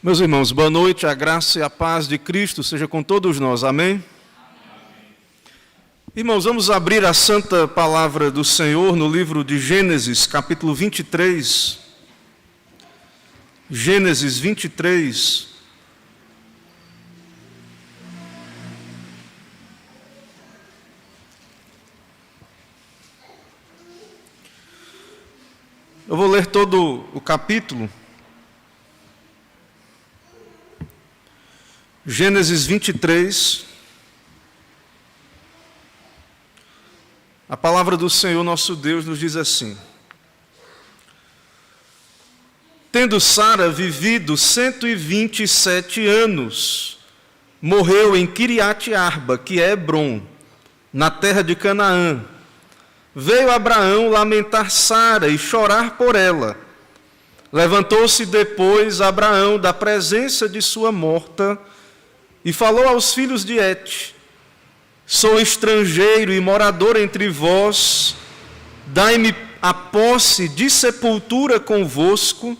Meus irmãos, boa noite, a graça e a paz de Cristo seja com todos nós, amém? Irmãos, vamos abrir a santa palavra do Senhor no livro de Gênesis, capítulo 23. Gênesis 23. Eu vou ler todo o capítulo. Gênesis 23, a palavra do Senhor nosso Deus nos diz assim: Tendo Sara vivido 127 anos, morreu em Quiriate-Arba, que é Hebrom, na terra de Canaã. Veio Abraão lamentar Sara e chorar por ela. Levantou-se depois Abraão da presença de sua morta e falou aos filhos de Et: Sou estrangeiro e morador entre vós, dai-me a posse de sepultura convosco,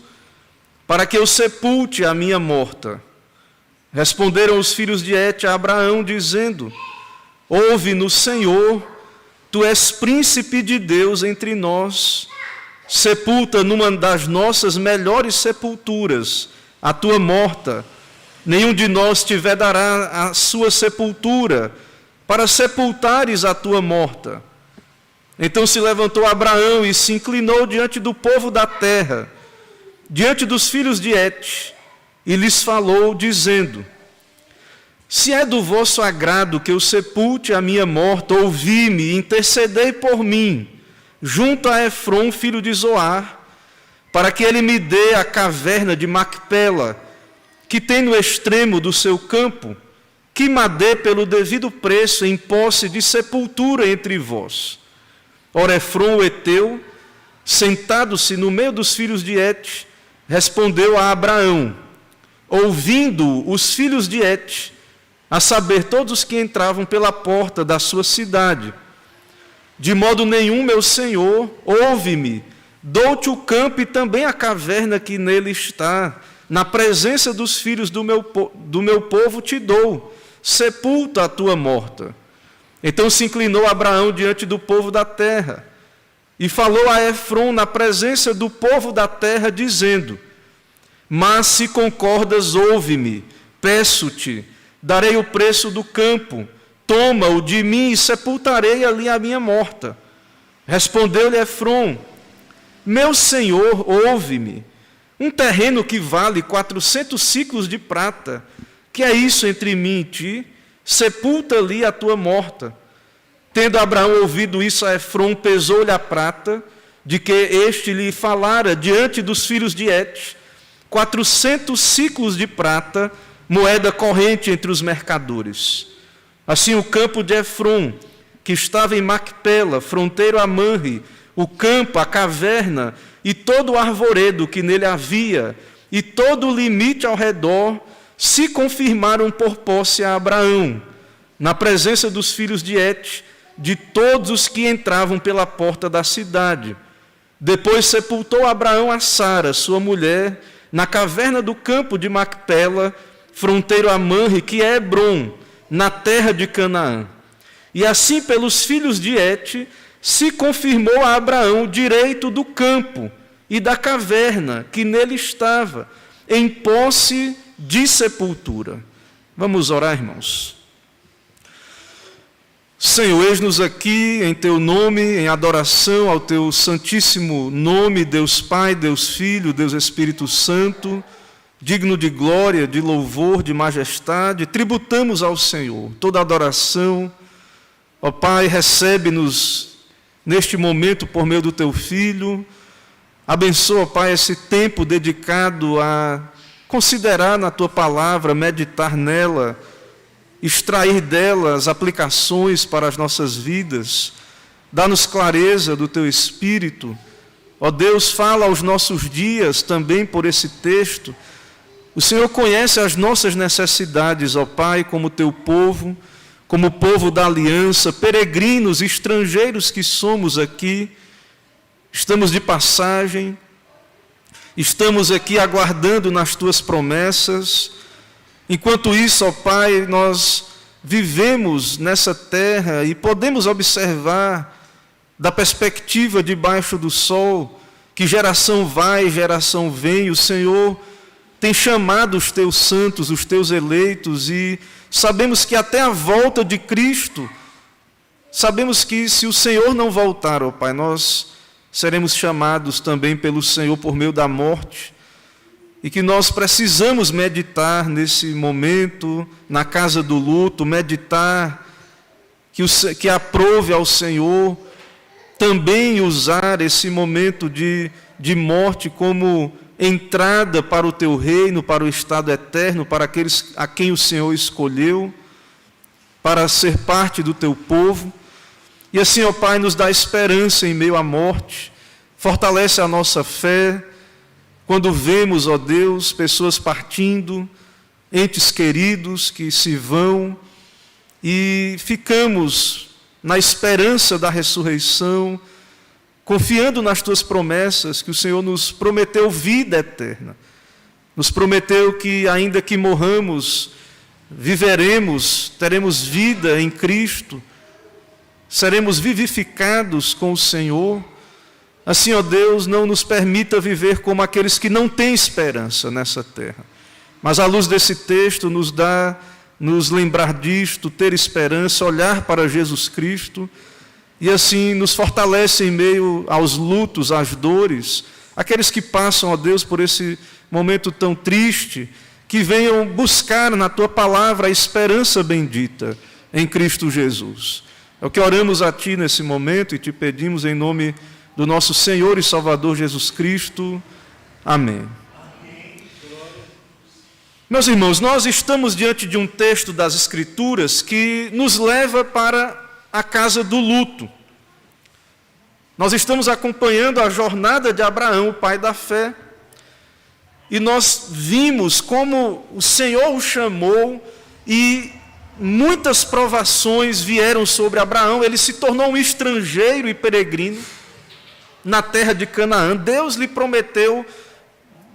para que eu sepulte a minha morta. Responderam os filhos de Et a Abraão, dizendo: Ouve-nos, Senhor, tu és príncipe de Deus entre nós. Sepulta numa das nossas melhores sepulturas a tua morta. Nenhum de nós te vedará a sua sepultura, para sepultares a tua morta. Então se levantou Abraão e se inclinou diante do povo da terra, diante dos filhos de Et, e lhes falou, dizendo: Se é do vosso agrado que eu sepulte a minha morta, ouvi-me e intercedei por mim, junto a Efrom, filho de Zoar, para que ele me dê a caverna de Macpela, que tem no extremo do seu campo, que me dê pelo devido preço em posse de sepultura entre vós. Ora, Efrom, o heteu, sentado-se no meio dos filhos de Et, respondeu a Abraão, ouvindo os filhos de Et, a saber, todos os que entravam pela porta da sua cidade: De modo nenhum, meu senhor, ouve-me, dou-te o campo e também a caverna que nele está, na presença dos filhos do meu povo te dou, sepulta a tua morta. Então se inclinou Abraão diante do povo da terra, e falou a Efrom na presença do povo da terra, dizendo: Mas se concordas, ouve-me, peço-te, darei o preço do campo, toma-o de mim e sepultarei ali a minha morta. Respondeu-lhe Efrom: Meu senhor, ouve-me, um terreno que vale 400 siclos de prata, que é isso entre mim e ti? Sepulta ali a tua morta. Tendo Abraão ouvido isso, a Efrom pesou-lhe a prata, de que este lhe falara diante dos filhos de Et, 400 siclos de prata, moeda corrente entre os mercadores. Assim o campo de Efrom, que estava em Macpela, fronteiro a Manre, o campo, a caverna e todo o arvoredo que nele havia, e todo o limite ao redor, se confirmaram por posse a Abraão, na presença dos filhos de Et, de todos os que entravam pela porta da cidade. Depois sepultou Abraão a Sara, sua mulher, na caverna do campo de Macpela, fronteiro a Manre, que é Hebrom, na terra de Canaã. E assim, pelos filhos de Et, se confirmou a Abraão o direito do campo e da caverna que nele estava, em posse de sepultura. Vamos orar, irmãos. Senhor, eis-nos aqui em Teu nome, em adoração ao Teu santíssimo nome, Deus Pai, Deus Filho, Deus Espírito Santo, digno de glória, de louvor, de majestade. Tributamos ao Senhor toda adoração. Ó Pai, recebe-nos neste momento por meio do Teu Filho. Abençoa, Pai, esse tempo dedicado a considerar na Tua palavra, meditar nela, extrair dela as aplicações para as nossas vidas. Dá-nos clareza do Teu Espírito. Ó Deus, fala aos nossos dias também por esse texto. O Senhor conhece as nossas necessidades, ó Pai, como Teu povo, como povo da aliança, peregrinos, estrangeiros que somos aqui, estamos de passagem, Estamos aqui aguardando nas tuas promessas. Enquanto isso, ó Pai, nós vivemos nessa terra e podemos observar da perspectiva debaixo do sol, que geração vai, geração vem, o Senhor tem chamado os teus santos, os teus eleitos, e sabemos que até a volta de Cristo, sabemos que se o Senhor não voltar, ó Pai, nós seremos chamados também pelo Senhor por meio da morte, e que nós precisamos meditar nesse momento, na casa do luto, meditar que aprove ao Senhor também usar esse momento de morte como entrada para o teu reino, para o estado eterno, para aqueles a quem o Senhor escolheu, para ser parte do teu povo. E assim, ó Pai, nos dá esperança em meio à morte, fortalece a nossa fé, quando vemos, ó Deus, pessoas partindo, entes queridos que se vão, e ficamos na esperança da ressurreição, confiando nas tuas promessas, que o Senhor nos prometeu vida eterna, nos prometeu que ainda que morramos, viveremos, teremos vida em Cristo, seremos vivificados com o Senhor. Assim, ó Deus, não nos permita viver como aqueles que não têm esperança nessa terra. Mas à luz desse texto nos lembrar disto, ter esperança, olhar para Jesus Cristo, e assim nos fortalece em meio aos lutos, às dores, aqueles que passam, ó Deus, por esse momento tão triste, que venham buscar na Tua palavra a esperança bendita em Cristo Jesus. É o que oramos a Ti nesse momento e Te pedimos em nome do nosso Senhor e Salvador Jesus Cristo. Amém. Meus irmãos, nós estamos diante de um texto das Escrituras que nos leva para a casa do luto. Nós estamos acompanhando a jornada de Abraão, o pai da fé, e nós vimos como o Senhor o chamou e muitas provações vieram sobre Abraão. Ele se tornou um estrangeiro e peregrino na terra de Canaã. Deus lhe prometeu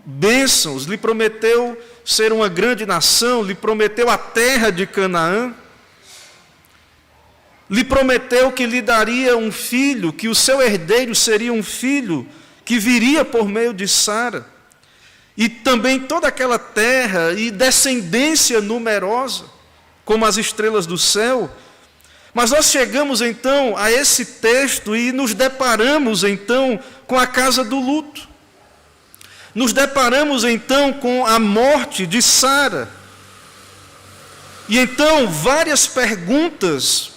bênçãos, lhe prometeu ser uma grande nação, lhe prometeu a terra de Canaã, lhe prometeu que lhe daria um filho, que o seu herdeiro seria um filho que viria por meio de Sara, e também toda aquela terra e descendência numerosa, como as estrelas do céu. Mas nós chegamos então a esse texto e nos deparamos então com a casa do luto. Nos deparamos então com a morte de Sara. E então várias perguntas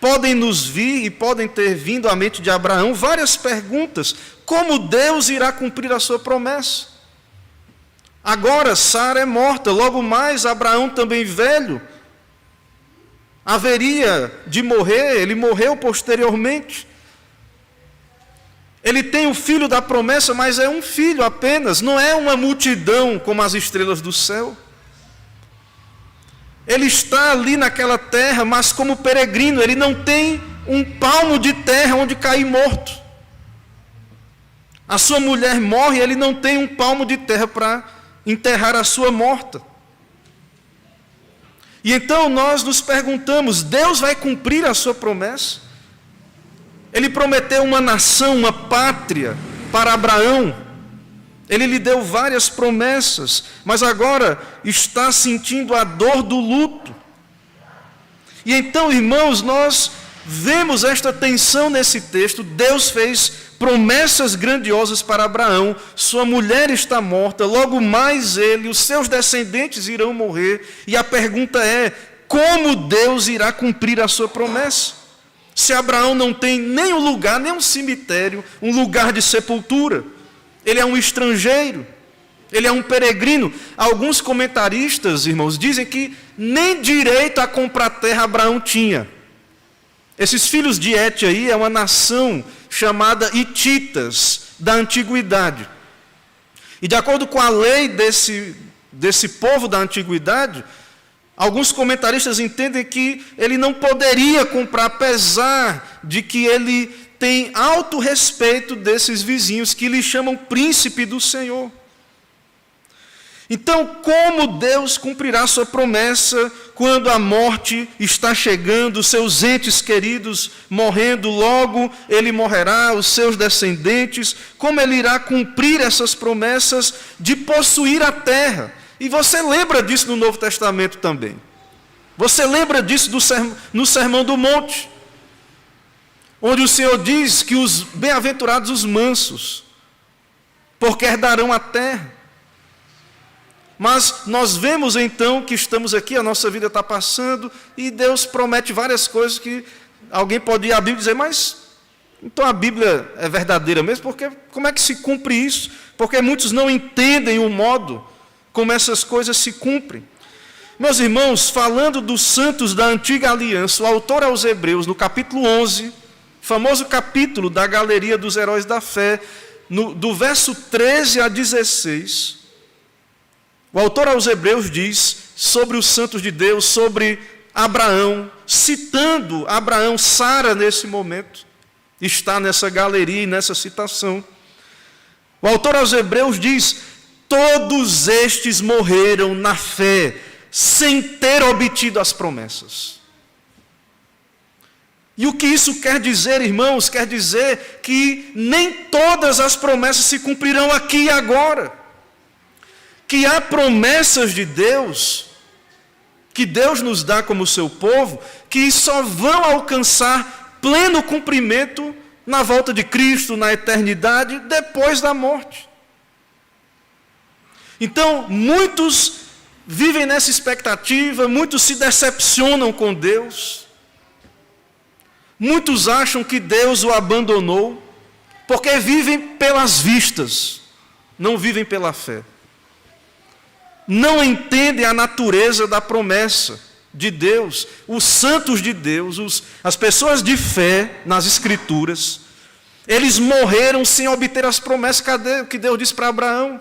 podem nos vir e podem ter vindo à mente de Abraão, várias perguntas. Como Deus irá cumprir a sua promessa? Agora Sara é morta, logo mais Abraão também velho haveria de morrer, ele morreu posteriormente. Ele tem o filho da promessa, mas é um filho apenas, não é uma multidão como as estrelas do céu. Ele está ali naquela terra, mas como peregrino, ele não tem um palmo de terra onde cair morto. A sua mulher morre, ele não tem um palmo de terra para enterrar a sua morta. E então nós nos perguntamos, Deus vai cumprir a sua promessa? Ele prometeu uma nação, uma pátria para Abraão. Ele lhe deu várias promessas, mas agora está sentindo a dor do luto. E então, irmãos, nós vemos esta tensão nesse texto. Deus fez promessas grandiosas para Abraão, sua mulher está morta, logo mais ele, os seus descendentes irão morrer, e a pergunta é, como Deus irá cumprir a sua promessa? Se Abraão não tem nem um lugar, nem um cemitério, um lugar de sepultura, ele é um estrangeiro, ele é um peregrino. Alguns comentaristas, irmãos, dizem que nem direito a comprar terra Abraão tinha. Esses filhos de Et aí é uma nação chamada Hititas, da antiguidade. E de acordo com a lei desse povo da antiguidade, alguns comentaristas entendem que ele não poderia comprar, apesar de que ele tem alto respeito desses vizinhos que lhe chamam príncipe do Senhor. Então, como Deus cumprirá sua promessa quando a morte está chegando, seus entes queridos morrendo, logo ele morrerá, os seus descendentes? Como ele irá cumprir essas promessas de possuir a terra? E você lembra disso no Novo Testamento também. Você lembra disso no Sermão do Monte, onde o Senhor diz que os bem-aventurados os mansos, porque herdarão a terra. Mas nós vemos então que estamos aqui, a nossa vida está passando, e Deus promete várias coisas que alguém pode ir à Bíblia e dizer, mas então a Bíblia é verdadeira mesmo? Porque como é que se cumpre isso? Porque muitos não entendem o modo como essas coisas se cumprem. Meus irmãos, falando dos santos da antiga aliança, o autor aos Hebreus, no capítulo 11, famoso capítulo da galeria dos heróis da fé, do verso 13 a 16, o autor aos Hebreus diz sobre os santos de Deus, sobre Abraão, citando Abraão, Sara nesse momento, está nessa galeria e nessa citação. O autor aos Hebreus diz, todos estes morreram na fé, sem ter obtido as promessas. E o que isso quer dizer, irmãos? Quer dizer que nem todas as promessas se cumprirão aqui e agora. Que há promessas de Deus, que Deus nos dá como seu povo, que só vão alcançar pleno cumprimento na volta de Cristo, na eternidade, depois da morte. Então, muitos vivem nessa expectativa, muitos se decepcionam com Deus, muitos acham que Deus o abandonou, porque vivem pelas vistas, não vivem pela fé. Não entendem a natureza da promessa de Deus. Os santos de Deus, as pessoas de fé nas Escrituras, eles morreram sem obter as promessas. Cadê o que Deus disse para Abraão?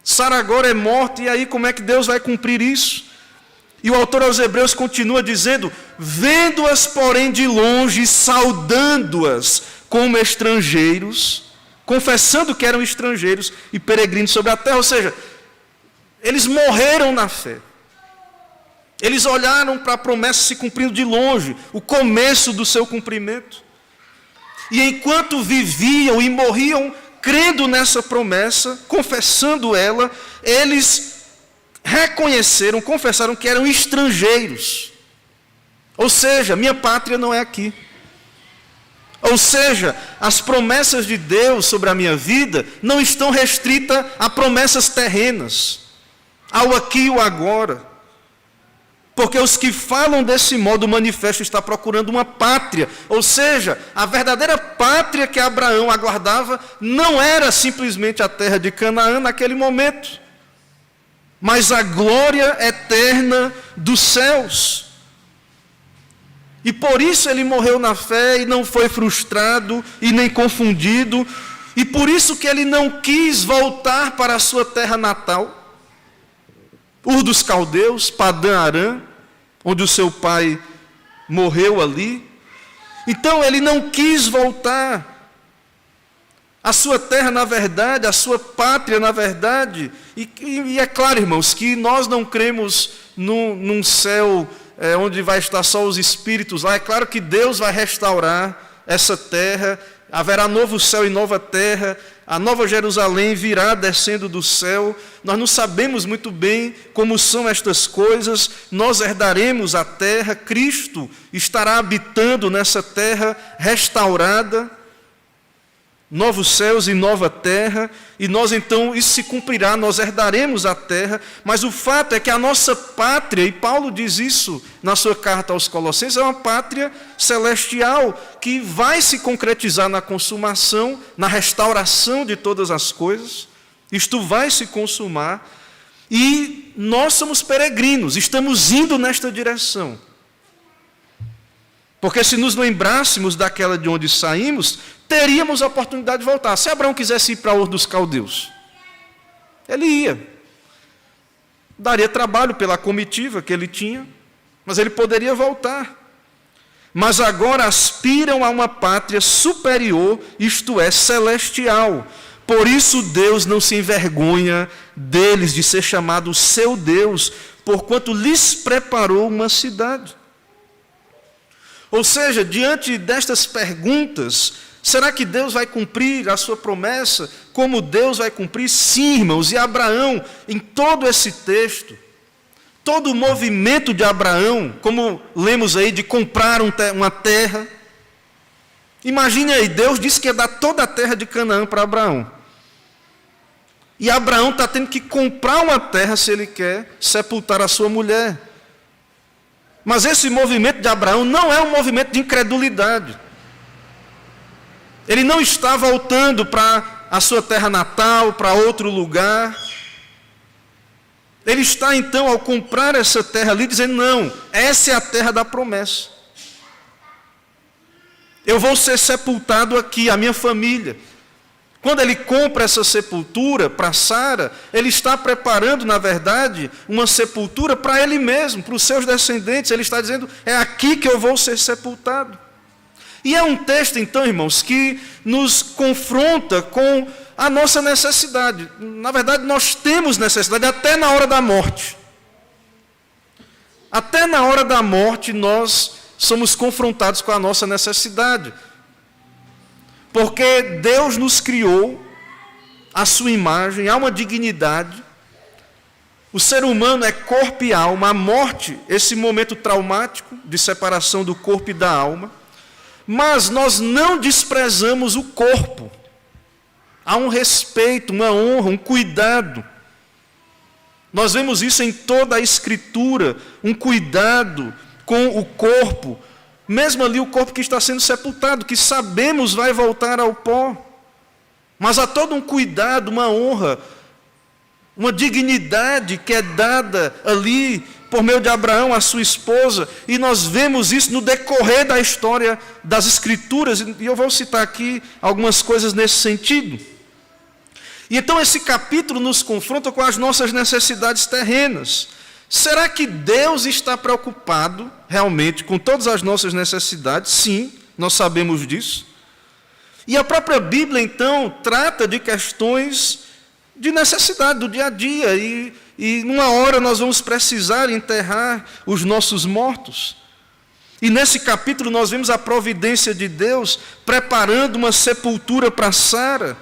Sara agora é morta, e aí como é que Deus vai cumprir isso? E o autor aos Hebreus continua dizendo, vendo-as, porém, de longe, saudando-as como estrangeiros, confessando que eram estrangeiros e peregrinos sobre a terra, ou seja, eles morreram na fé. Eles olharam para a promessa se cumprindo de longe, o começo do seu cumprimento. E enquanto viviam e morriam crendo nessa promessa, confessando ela, eles reconheceram, confessaram que eram estrangeiros. Ou seja, minha pátria não é aqui. Ou seja, as promessas de Deus sobre a minha vida não estão restritas a promessas terrenas, ao aqui e o agora. Porque os que falam desse modo, o manifesto está procurando uma pátria. Ou seja, a verdadeira pátria que Abraão aguardava não era simplesmente a terra de Canaã naquele momento, mas a glória eterna dos céus. E por isso ele morreu na fé e não foi frustrado e nem confundido. E por isso que ele não quis voltar para a sua terra natal, Ur dos Caldeus, Padã Arã, onde o seu pai morreu ali. Então ele não quis voltar à sua terra na verdade, à sua pátria na verdade. E é claro, irmãos, que nós não cremos num céu onde vai estar só os espíritos lá. É claro que Deus vai restaurar essa terra, haverá novo céu e nova terra, a nova Jerusalém virá descendo do céu. Nós não sabemos muito bem como são estas coisas. Nós herdaremos a terra, Cristo estará habitando nessa terra restaurada, novos céus e nova terra, e nós então, isso se cumprirá, nós herdaremos a terra, mas o fato é que a nossa pátria, e Paulo diz isso na sua carta aos Colossenses, é uma pátria celestial, que vai se concretizar na consumação, na restauração de todas as coisas. Isto vai se consumar, e nós somos peregrinos, estamos indo nesta direção. Porque se nos lembrássemos daquela de onde saímos, teríamos a oportunidade de voltar. Se Abraão quisesse ir para Ur dos Caldeus, ele ia. Daria trabalho pela comitiva que ele tinha, mas ele poderia voltar. mas agora aspiram a uma pátria superior, isto é, celestial. Por isso Deus não se envergonha deles de ser chamado seu Deus, porquanto lhes preparou uma cidade. Ou seja, diante destas perguntas, será que Deus vai cumprir a sua promessa? Como Deus vai cumprir? Sim, irmãos. E Abraão, em todo esse texto, todo o movimento de Abraão, como lemos aí, de comprar uma terra. Imagine aí, Deus disse que ia dar toda a terra de Canaã para Abraão. E Abraão está tendo que comprar uma terra se ele quer sepultar a sua mulher. Mas esse movimento de Abraão não é um movimento de incredulidade. Ele não está voltando para a sua terra natal, para outro lugar. Ele está então, ao comprar essa terra ali, dizendo, não, essa é a terra da promessa. Eu vou ser sepultado aqui, a minha família. Quando ele compra essa sepultura para Sara, ele está preparando, na verdade, uma sepultura para ele mesmo, para os seus descendentes. Ele está dizendo, é aqui que eu vou ser sepultado. E é um texto, então, irmãos, que nos confronta com a nossa necessidade. Na verdade, nós temos necessidade até na hora da morte. Até na hora da morte, nós somos confrontados com a nossa necessidade. Porque Deus nos criou à sua imagem, há uma dignidade. O ser humano é corpo e alma. A morte, esse momento traumático de separação do corpo e da alma. Mas nós não desprezamos o corpo. Há um respeito, uma honra, um cuidado. Nós vemos isso em toda a Escritura, um cuidado com o corpo. Mesmo ali o corpo que está sendo sepultado, que sabemos vai voltar ao pó. Mas há todo um cuidado, uma honra, uma dignidade que é dada ali por meio de Abraão, a sua esposa. E nós vemos isso no decorrer da história das Escrituras. E eu vou citar aqui algumas coisas nesse sentido. E então esse capítulo nos confronta com as nossas necessidades terrenas. Será que Deus está preocupado realmente com todas as nossas necessidades? Sim, nós sabemos disso. E a própria Bíblia, então, trata de questões de necessidade do dia a dia. E numa hora nós vamos precisar enterrar os nossos mortos. E nesse capítulo nós vemos a providência de Deus preparando uma sepultura para Sara.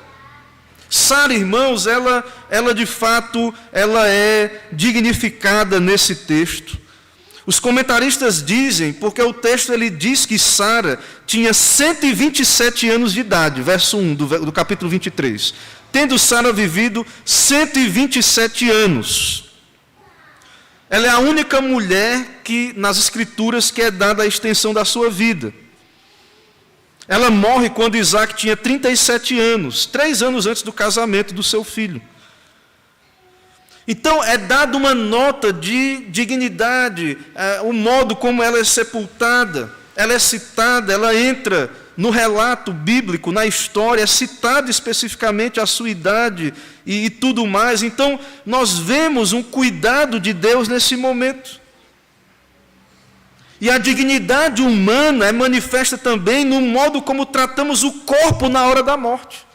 Sara, irmãos, ela de fato, ela é dignificada nesse texto. Os comentaristas dizem, porque o texto ele diz que Sara tinha 127 anos de idade, verso 1 do capítulo 23. Tendo Sara vivido 127 anos. Ela é a única mulher que, nas Escrituras, que é dada a extensão da sua vida. Ela morre quando Isaac tinha 37 anos, 3 anos antes do casamento do seu filho. Então, é dada uma nota de dignidade, o modo como ela é sepultada, ela é citada, ela entra no relato bíblico, na história, é citada especificamente a sua idade e tudo mais. Então, nós vemos um cuidado de Deus nesse momento. E a dignidade humana é manifesta também no modo como tratamos o corpo na hora da morte.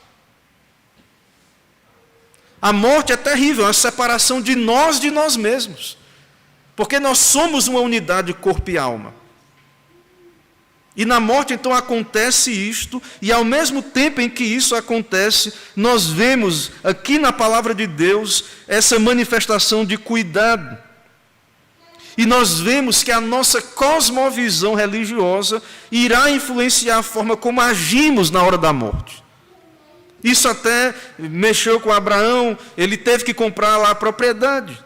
A morte é terrível, é a separação de nós mesmos. Porque nós somos uma unidade corpo e alma. E na morte então acontece isto, e ao mesmo tempo em que isso acontece, nós vemos aqui na palavra de Deus essa manifestação de cuidado. E nós vemos que a nossa cosmovisão religiosa irá influenciar a forma como agimos na hora da morte. Isso até mexeu com Abraão, ele teve que comprar lá a propriedade.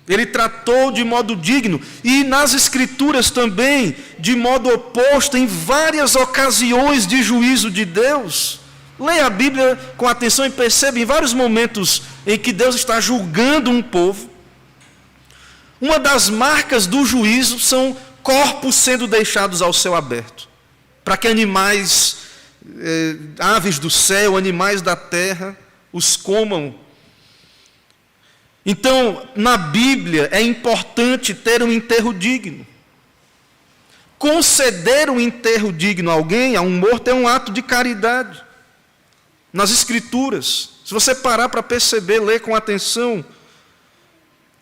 Ele tratou de modo digno, e nas Escrituras também, de modo oposto, em várias ocasiões de juízo de Deus. Leia a Bíblia com atenção e perceba em vários momentos em que Deus está julgando um povo. Uma das marcas do juízo são corpos sendo deixados ao céu aberto, para que animais, aves do céu, animais da terra, os comam. Então, na Bíblia, é importante ter um enterro digno. conceder um enterro digno a alguém, a um morto, é um ato de caridade. Nas Escrituras, se você parar para perceber, ler com atenção,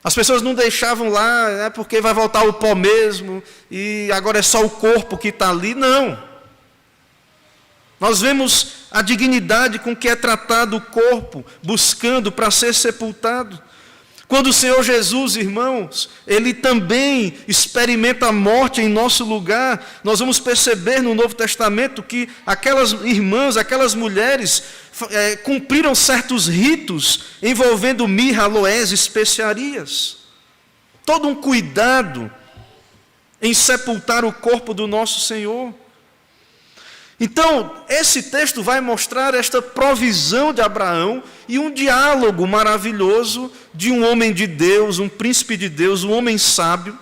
as pessoas não deixavam lá, porque vai voltar o pó mesmo, e agora é só o corpo que está ali. Não. Nós vemos a dignidade com que é tratado o corpo, buscando para ser sepultado. Quando o Senhor Jesus, irmãos, Ele também experimenta a morte em nosso lugar, nós vamos perceber no Novo Testamento que aquelas irmãs, aquelas mulheres, cumpriram certos ritos envolvendo mirra, aloés, especiarias. Todo um cuidado em sepultar o corpo do nosso Senhor. Então, esse texto vai mostrar esta provisão de Abraão e um diálogo maravilhoso de um homem de Deus, um príncipe de Deus, um homem sábio,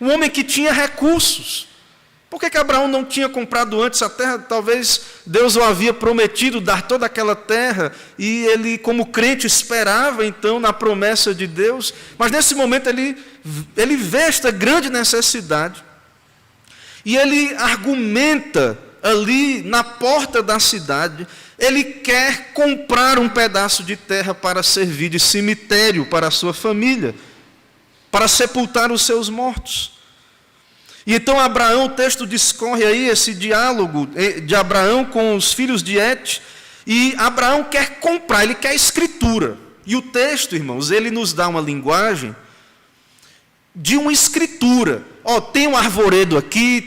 um homem que tinha recursos. Por que Abraão não tinha comprado antes a terra? Talvez Deus o havia prometido dar toda aquela terra e ele, como crente, esperava então na promessa de Deus. Mas nesse momento ele vê esta grande necessidade e ele argumenta ali na porta da cidade. Ele quer comprar um pedaço de terra para servir de cemitério para a sua família, para sepultar os seus mortos. E então Abraão, o texto discorre aí esse diálogo de Abraão com os filhos de Et, e Abraão quer comprar, ele quer escritura. E o texto, irmãos, ele nos dá uma linguagem de uma escritura. Tem um arvoredo aqui,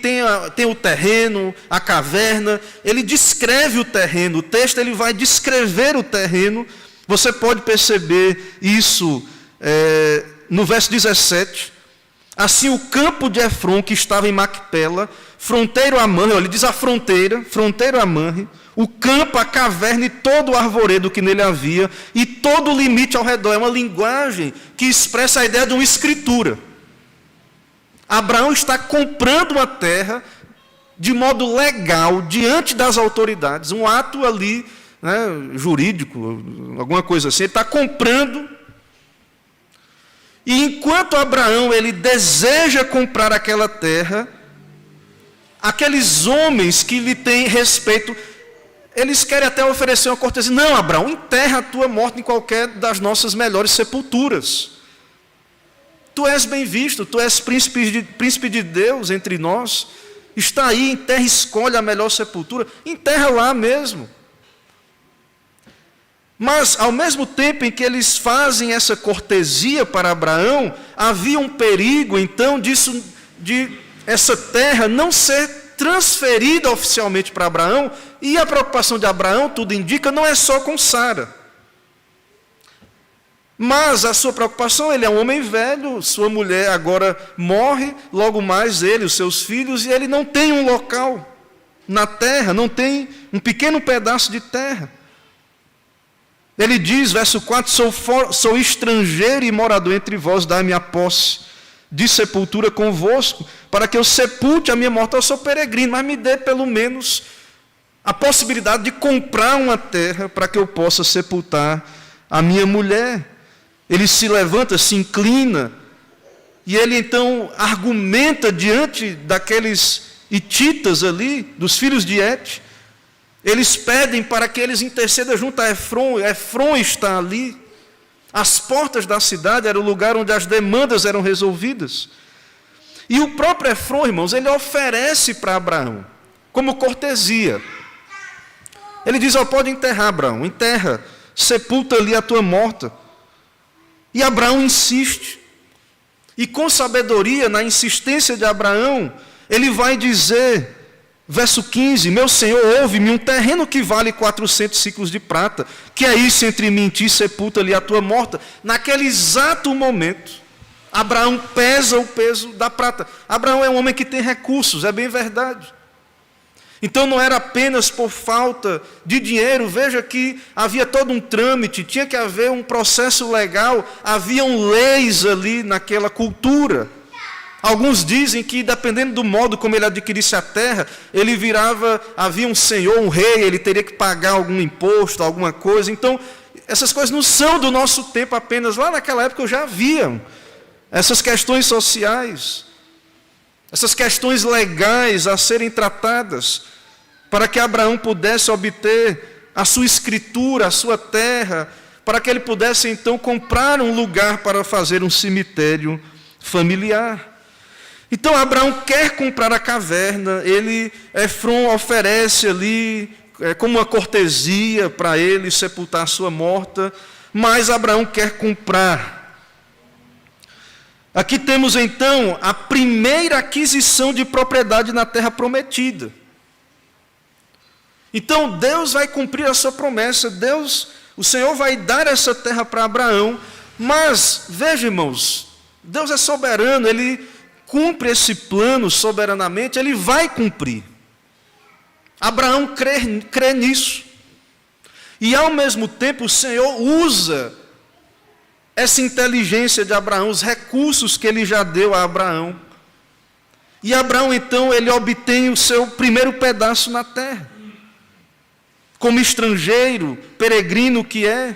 tem o terreno, a caverna. Ele descreve o terreno, o texto ele vai descrever o terreno. Você pode perceber isso no verso 17. Assim o campo de Efron, que estava em Macpela, fronteiro a Manre, ele diz a fronteira, fronteiro a Manre, o campo, a caverna e todo o arvoredo que nele havia, e todo o limite ao redor. É uma linguagem que expressa a ideia de uma escritura. Abraão está comprando uma terra de modo legal, diante das autoridades, um ato ali, jurídico, alguma coisa assim. Ele está comprando. E enquanto Abraão ele deseja comprar aquela terra, aqueles homens que lhe têm respeito, eles querem até oferecer uma cortesia. Não, Abraão, enterra a tua morte em qualquer das nossas melhores sepulturas. Tu és bem visto, tu és príncipe de Deus entre nós. Está aí, enterra, escolhe a melhor sepultura, enterra lá mesmo. Mas, ao mesmo tempo em que eles fazem essa cortesia para Abraão, havia um perigo, então, de essa terra não ser transferida oficialmente para Abraão, e a preocupação de Abraão, tudo indica, não é só com Sara. Mas a sua preocupação, ele é um homem velho, sua mulher agora morre, logo mais ele, os seus filhos, e ele não tem um local na terra, não tem um pequeno pedaço de terra. Ele diz, verso 4, sou estrangeiro e morador entre vós, dai-me a posse de sepultura convosco, para que eu sepulte a minha morte. Eu sou peregrino, mas me dê pelo menos a possibilidade de comprar uma terra para que eu possa sepultar a minha mulher. Ele se levanta, se inclina, e ele então argumenta diante daqueles hititas ali, dos filhos de Et. Eles pedem para que eles intercedam junto a Efron. Efron está ali. As portas da cidade era o lugar onde as demandas eram resolvidas. E o próprio Efron, irmãos, ele oferece para Abraão, como cortesia. Ele diz, pode enterrar, Abraão, enterra, sepulta ali a tua morta. E Abraão insiste. E com sabedoria, na insistência de Abraão, ele vai dizer, verso 15, meu Senhor, ouve-me, um terreno que vale 400 ciclos de prata, que é isso entre mim e ti, sepulta ali a tua morta. Naquele exato momento, Abraão pesa o peso da prata. Abraão é um homem que tem recursos, é bem verdade. Então não era apenas por falta de dinheiro, veja que havia todo um trâmite, tinha que haver um processo legal, haviam leis ali naquela cultura. Alguns dizem que, dependendo do modo como ele adquirisse a terra, ele havia um senhor, um rei, ele teria que pagar algum imposto, alguma coisa. Então, essas coisas não são do nosso tempo apenas, lá naquela época já haviam essas questões sociais. essas questões legais a serem tratadas, para que Abraão pudesse obter a sua escritura, a sua terra, para que ele pudesse então comprar um lugar para fazer um cemitério familiar. Então Abraão quer comprar a caverna, Efron oferece ali como uma cortesia para ele sepultar a sua morta, mas Abraão quer comprar. Aqui temos então a primeira aquisição de propriedade na terra prometida. Então Deus vai cumprir a sua promessa, o Senhor vai dar essa terra para Abraão, mas, veja irmãos, Deus é soberano, Ele cumpre esse plano soberanamente, Ele vai cumprir. Abraão crê nisso. E ao mesmo tempo o Senhor usa essa inteligência de Abraão, os recursos que Ele já deu a Abraão. E Abraão então, ele obtém o seu primeiro pedaço na terra. Como estrangeiro, peregrino que é,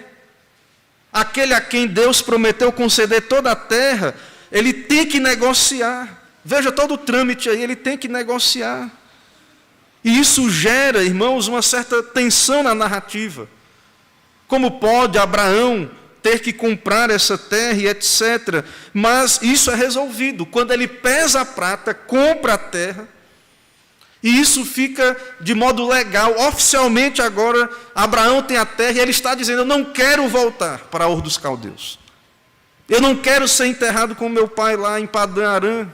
aquele a quem Deus prometeu conceder toda a terra, ele tem que negociar. Veja todo o trâmite aí, ele tem que negociar. E isso gera, irmãos, uma certa tensão na narrativa. Como pode Abraão ter que comprar essa terra e etc. Mas isso é resolvido. Quando ele pesa a prata, compra a terra, e isso fica de modo legal. Oficialmente agora, Abraão tem a terra e ele está dizendo: eu não quero voltar para Ur dos Caldeus. Eu não quero ser enterrado com meu pai lá em Padã Arã.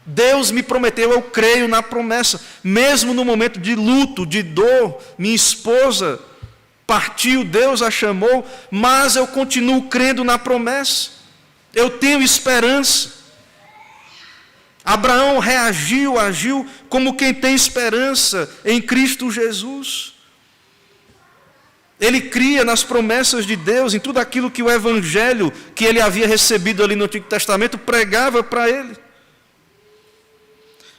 Deus me prometeu, eu creio na promessa. Mesmo no momento de luto, de dor, minha esposa partiu, Deus a chamou, mas eu continuo crendo na promessa. Eu tenho esperança. Abraão agiu como quem tem esperança em Cristo Jesus. Ele cria nas promessas de Deus, em tudo aquilo que o Evangelho que ele havia recebido ali no Antigo Testamento pregava para ele.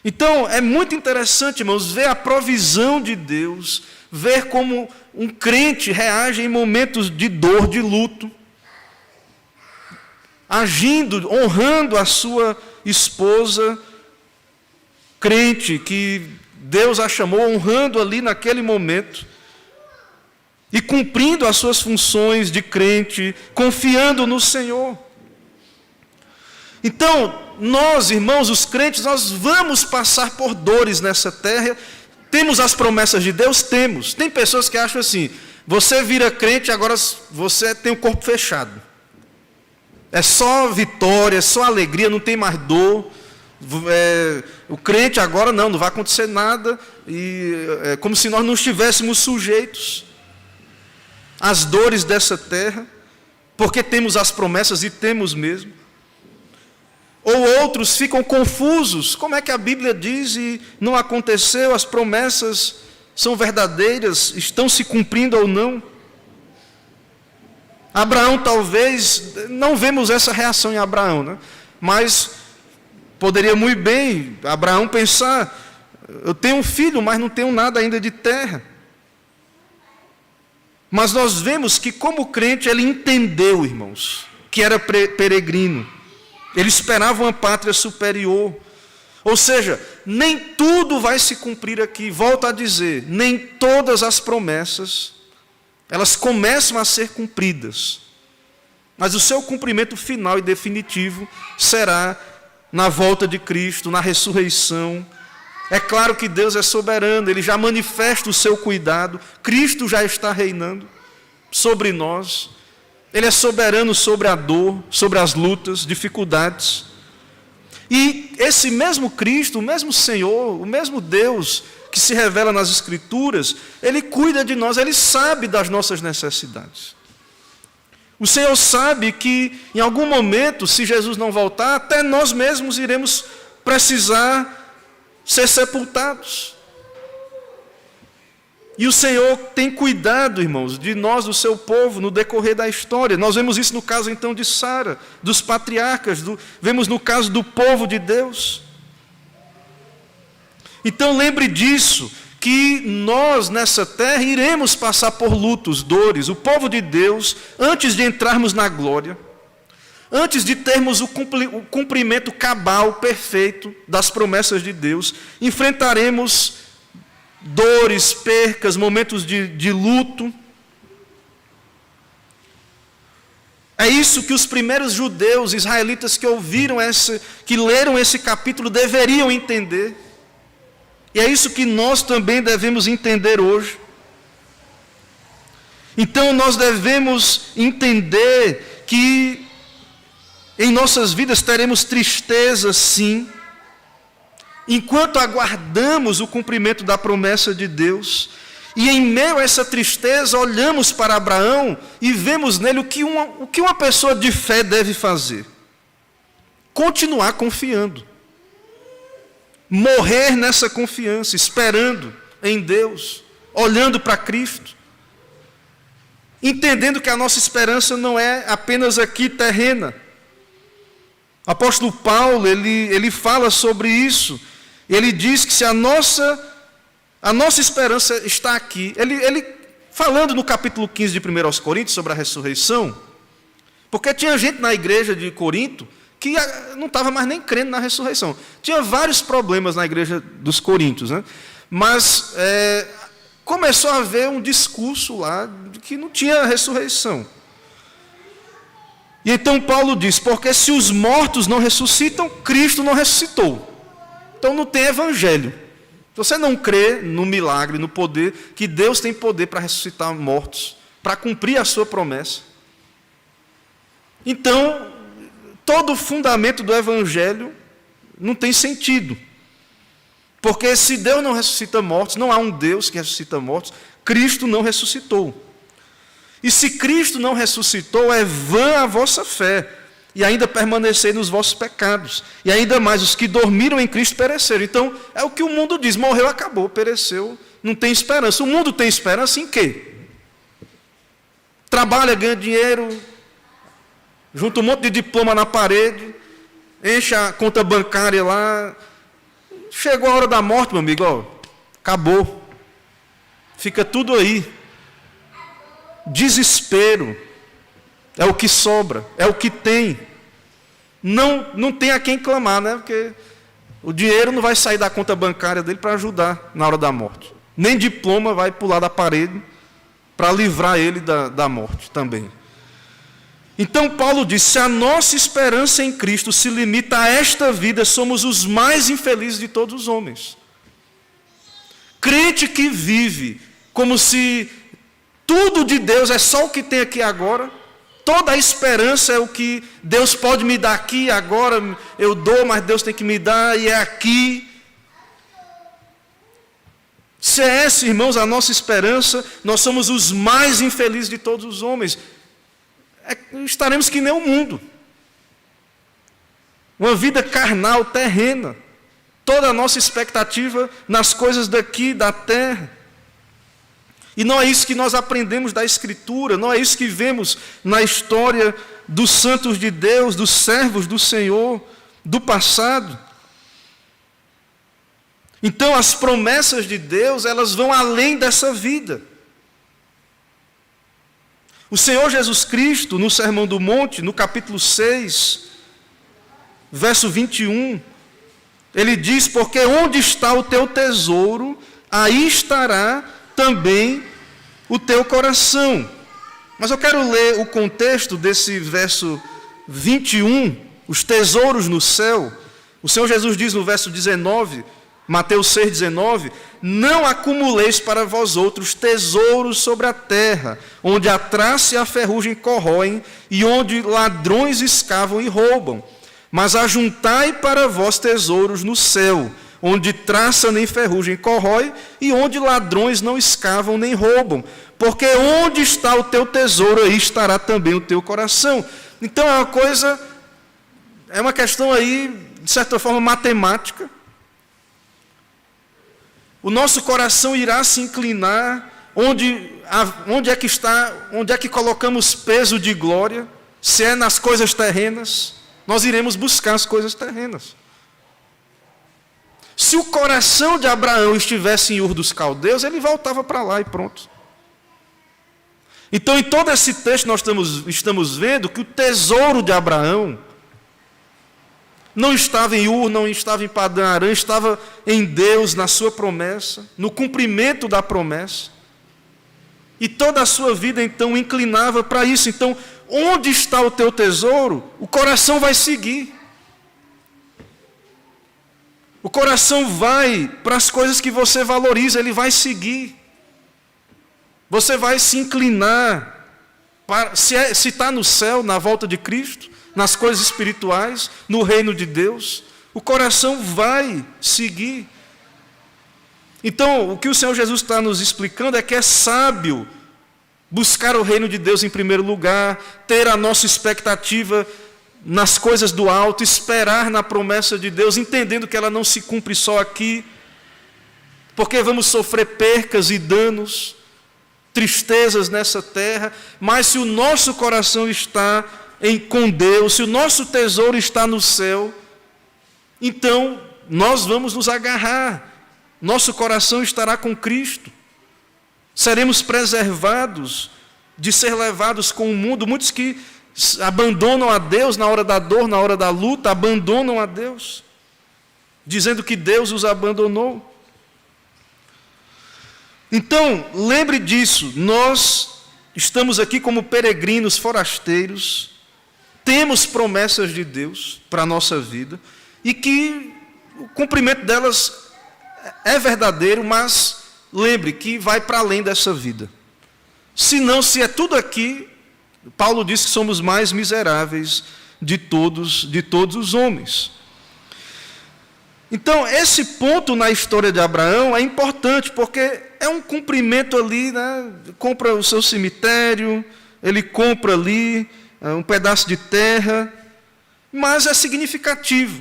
Então, é muito interessante, irmãos, ver a provisão de Deus, ver como um crente reage em momentos de dor, de luto, agindo, honrando a sua esposa, crente, que Deus a chamou, honrando ali naquele momento, e cumprindo as suas funções de crente, confiando no Senhor. Então, nós, irmãos, os crentes, nós vamos passar por dores nessa terra. Temos as promessas de Deus? Temos. Tem pessoas que acham assim: você vira crente, agora você tem o corpo fechado. É só vitória, é só alegria, não tem mais dor. O crente agora não vai acontecer nada. E é como se nós não estivéssemos sujeitos às dores dessa terra, porque temos as promessas, e temos mesmo. Ou outros ficam confusos: como é que a Bíblia diz e não aconteceu? As promessas são verdadeiras, estão se cumprindo ou não? Abraão, talvez, não vemos essa reação em Abraão, né? Mas poderia muito bem Abraão pensar: eu tenho um filho, mas não tenho nada ainda de terra. Mas nós vemos que, como crente, ele entendeu, irmãos, que era peregrino. Ele esperava uma pátria superior. Ou seja, nem tudo vai se cumprir aqui. Volto a dizer, nem todas as promessas, elas começam a ser cumpridas. Mas o seu cumprimento final e definitivo será na volta de Cristo, na ressurreição. É claro que Deus é soberano, Ele já manifesta o seu cuidado. Cristo já está reinando sobre nós. Ele é soberano sobre a dor, sobre as lutas, dificuldades. E esse mesmo Cristo, o mesmo Senhor, o mesmo Deus que se revela nas Escrituras, Ele cuida de nós, Ele sabe das nossas necessidades. O Senhor sabe que em algum momento, se Jesus não voltar, até nós mesmos iremos precisar ser sepultados. E o Senhor tem cuidado, irmãos, de nós, do seu povo, no decorrer da história. Nós vemos isso no caso, então, de Sara, dos patriarcas, vemos no caso do povo de Deus. Então, lembre disso, que nós, nessa terra, iremos passar por lutos, dores. O povo de Deus, antes de entrarmos na glória, antes de termos o cumprimento cabal, perfeito das promessas de Deus, enfrentaremos dores, percas, momentos de luto. É isso que os primeiros judeus, israelitas que que leram esse capítulo deveriam entender. E é isso que nós também devemos entender hoje. Então nós devemos entender que em nossas vidas teremos tristeza, sim, enquanto aguardamos o cumprimento da promessa de Deus. E em meio a essa tristeza, olhamos para Abraão e vemos nele o que uma pessoa de fé deve fazer. Continuar confiando. Morrer nessa confiança, esperando em Deus, olhando para Cristo. Entendendo que a nossa esperança não é apenas aqui terrena. O apóstolo Paulo, ele fala sobre isso. Ele diz que se a nossa esperança está aqui. Ele falando no capítulo 15 de 1 aos Coríntios sobre a ressurreição, porque tinha gente na igreja de Corinto que não estava mais nem crendo na ressurreição. Tinha vários problemas na igreja dos Coríntios, né? Mas começou a haver um discurso lá de que não tinha ressurreição. E então Paulo diz, porque se os mortos não ressuscitam, Cristo não ressuscitou. Então não tem evangelho. Se você não crê no milagre, no poder, que Deus tem poder para ressuscitar mortos, para cumprir a sua promessa. Então, todo o fundamento do evangelho não tem sentido. Porque se Deus não ressuscita mortos, não há um Deus que ressuscita mortos, Cristo não ressuscitou. E se Cristo não ressuscitou, é vã a vossa fé, e ainda permanecer nos vossos pecados. E ainda mais, os que dormiram em Cristo pereceram. Então, é o que o mundo diz, morreu, acabou, pereceu, não tem esperança. O mundo tem esperança em quê? Trabalha, ganha dinheiro, junta um monte de diploma na parede, enche a conta bancária lá. Chegou a hora da morte, meu amigo, ó, acabou. Fica tudo aí. Desespero é o que sobra, é o que tem. Não tem a quem clamar, né? Porque o dinheiro não vai sair da conta bancária dele para ajudar na hora da morte. Nem diploma vai pular da parede para livrar ele da morte também. Então Paulo diz, se a nossa esperança em Cristo se limita a esta vida, somos os mais infelizes de todos os homens. Crente que vive como se tudo de Deus é só o que tem aqui agora, toda a esperança é o que Deus pode me dar aqui, agora eu dou, mas Deus tem que me dar, e é aqui. Se é essa, irmãos, a nossa esperança, nós somos os mais infelizes de todos os homens. Estaremos que nem o mundo. Uma vida carnal, terrena. Toda a nossa expectativa nas coisas daqui, da terra. E não é isso que nós aprendemos da Escritura, não é isso que vemos na história dos santos de Deus, dos servos do Senhor, do passado. Então, as promessas de Deus, elas vão além dessa vida. O Senhor Jesus Cristo, no Sermão do Monte, no capítulo 6, verso 21, ele diz, porque onde está o teu tesouro, aí estará também o teu coração. Mas eu quero ler o contexto desse verso 21, os tesouros no céu. O Senhor Jesus diz no verso 19, Mateus 6,19, não acumuleis para vós outros tesouros sobre a terra, onde a traça e a ferrugem corroem, e onde ladrões escavam e roubam. Mas ajuntai para vós tesouros no céu, onde traça nem ferrugem corrói, e onde ladrões não escavam nem roubam. Porque onde está o teu tesouro, aí estará também o teu coração. Então é uma questão aí, de certa forma, matemática. O nosso coração irá se inclinar onde é que está, onde é que colocamos peso de glória, se é nas coisas terrenas, nós iremos buscar as coisas terrenas. Se o coração de Abraão estivesse em Ur dos Caldeus, ele voltava para lá e pronto. Então, em todo esse texto, nós estamos vendo que o tesouro de Abraão não estava em Ur, não estava em Padã Arã, estava em Deus, na sua promessa, no cumprimento da promessa. E toda a sua vida, então, inclinava para isso. Então, onde está o teu tesouro, o coração vai seguir. O coração vai para as coisas que você valoriza, ele vai seguir. Você vai se inclinar, para, se está no céu, na volta de Cristo, nas coisas espirituais, no reino de Deus, o coração vai seguir. Então, o que o Senhor Jesus está nos explicando é que é sábio buscar o reino de Deus em primeiro lugar, ter a nossa expectativa nas coisas do alto, esperar na promessa de Deus, entendendo que ela não se cumpre só aqui, porque vamos sofrer percas e danos, tristezas nessa terra, mas se o nosso coração está com Deus, se o nosso tesouro está no céu, então nós vamos nos agarrar, nosso coração estará com Cristo, seremos preservados de ser levados com o mundo. Muitos que abandonam a Deus na hora da dor, na hora da luta, abandonam a Deus, dizendo que Deus os abandonou. Então, lembre disso, nós estamos aqui como peregrinos, forasteiros, temos promessas de Deus para a nossa vida, e que o cumprimento delas é verdadeiro, mas lembre que vai para além dessa vida. Se é tudo aqui, Paulo diz que somos mais miseráveis de todos os homens. Então, esse ponto na história de Abraão é importante, porque é um cumprimento ali, né? Compra o seu cemitério, ele compra ali um pedaço de terra, mas é significativo,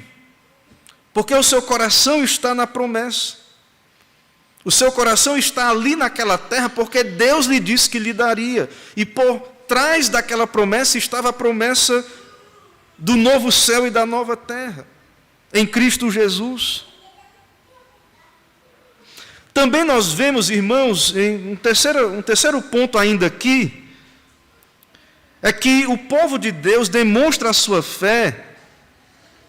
porque o seu coração está na promessa. O seu coração está ali naquela terra, porque Deus lhe disse que lhe daria, e por trás daquela promessa estava a promessa do novo céu e da nova terra, em Cristo Jesus. Também nós vemos, irmãos, em um terceiro ponto ainda aqui, é que o povo de Deus demonstra a sua fé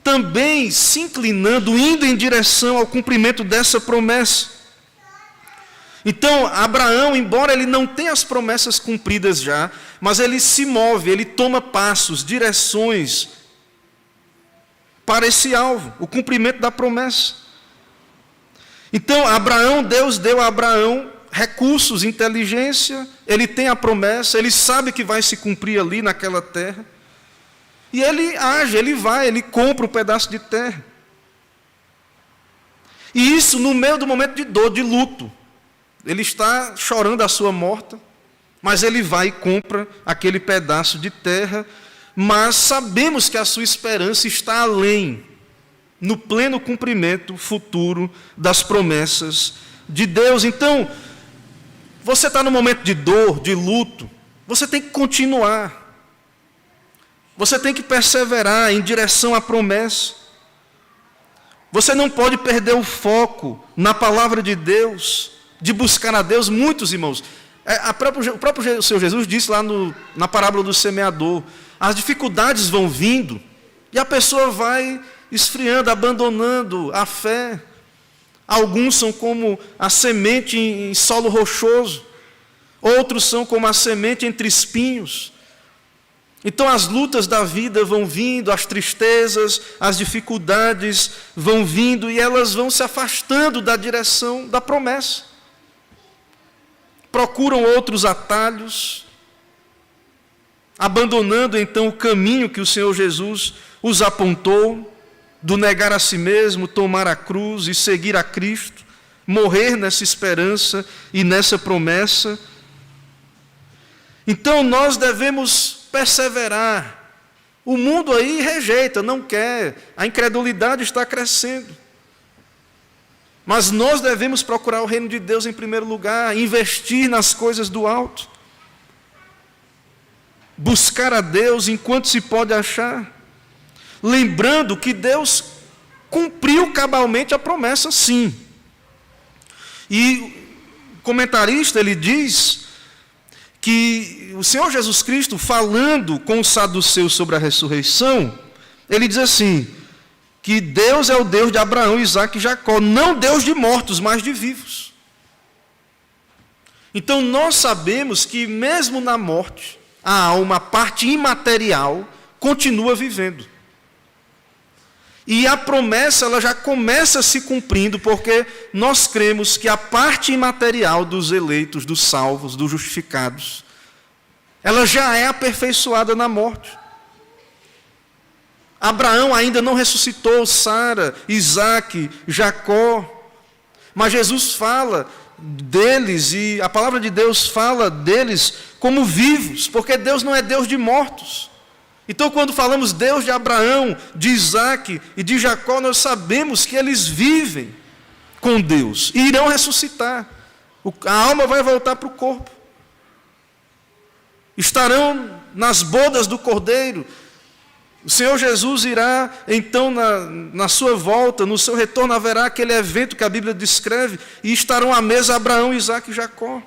também se inclinando, indo em direção ao cumprimento dessa promessa. Então, Abraão, embora ele não tenha as promessas cumpridas já, mas ele se move, ele toma passos, direções para esse alvo, o cumprimento da promessa. Então, Deus deu a Abraão recursos, inteligência, ele tem a promessa, ele sabe que vai se cumprir ali naquela terra, e ele age, ele vai, ele compra um pedaço de terra. E isso no meio do momento de dor, de luto. Ele está chorando a sua morte, mas ele vai e compra aquele pedaço de terra, mas sabemos que a sua esperança está além, no pleno cumprimento futuro das promessas de Deus. Então, você está no momento de dor, de luto, você tem que continuar, você tem que perseverar em direção à promessa, você não pode perder o foco na palavra de Deus, de buscar a Deus. Muitos irmãos, o próprio Senhor Jesus disse lá na parábola do semeador, as dificuldades vão vindo, e a pessoa vai esfriando, abandonando a fé. Alguns são como a semente em solo rochoso, outros são como a semente entre espinhos. Então as lutas da vida vão vindo, as tristezas, as dificuldades vão vindo, e elas vão se afastando da direção da promessa. Procuram outros atalhos, abandonando então o caminho que o Senhor Jesus os apontou, do negar a si mesmo, tomar a cruz e seguir a Cristo, morrer nessa esperança e nessa promessa. Então nós devemos perseverar. O mundo aí rejeita, não quer, a incredulidade está crescendo. Mas nós devemos procurar o reino de Deus em primeiro lugar, investir nas coisas do alto, buscar a Deus enquanto se pode achar, lembrando que Deus cumpriu cabalmente a promessa, sim. E o comentarista, ele diz que o Senhor Jesus Cristo, falando com os saduceus sobre a ressurreição, ele diz assim, que Deus é o Deus de Abraão, Isaque e Jacó, não Deus de mortos, mas de vivos. Então nós sabemos que mesmo na morte, a alma, a parte imaterial, continua vivendo. E a promessa ela já começa se cumprindo, porque nós cremos que a parte imaterial dos eleitos, dos salvos, dos justificados, ela já é aperfeiçoada na morte. Abraão ainda não ressuscitou, Sara, Isaque, Jacó, mas Jesus fala deles, e a palavra de Deus fala deles como vivos, porque Deus não é Deus de mortos. Então, quando falamos Deus de Abraão, de Isaque e de Jacó, nós sabemos que eles vivem com Deus e irão ressuscitar. A alma vai voltar para o corpo. Estarão nas bodas do Cordeiro. O Senhor Jesus irá, então, na sua volta, no seu retorno, haverá aquele evento que a Bíblia descreve, e estarão à mesa Abraão, Isaque e Jacó.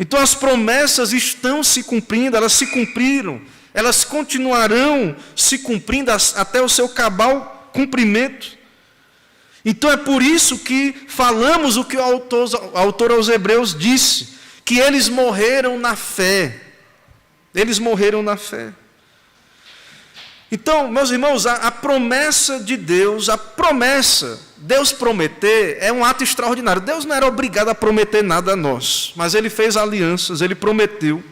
Então as promessas estão se cumprindo, elas se cumpriram, elas continuarão se cumprindo até o seu cabal cumprimento. Então é por isso que falamos o que o autor aos Hebreus disse, que eles morreram na fé. Eles morreram na fé. Então, meus irmãos, a promessa de Deus, Deus prometer é um ato extraordinário. Deus não era obrigado a prometer nada a nós, mas Ele fez alianças, Ele prometeu.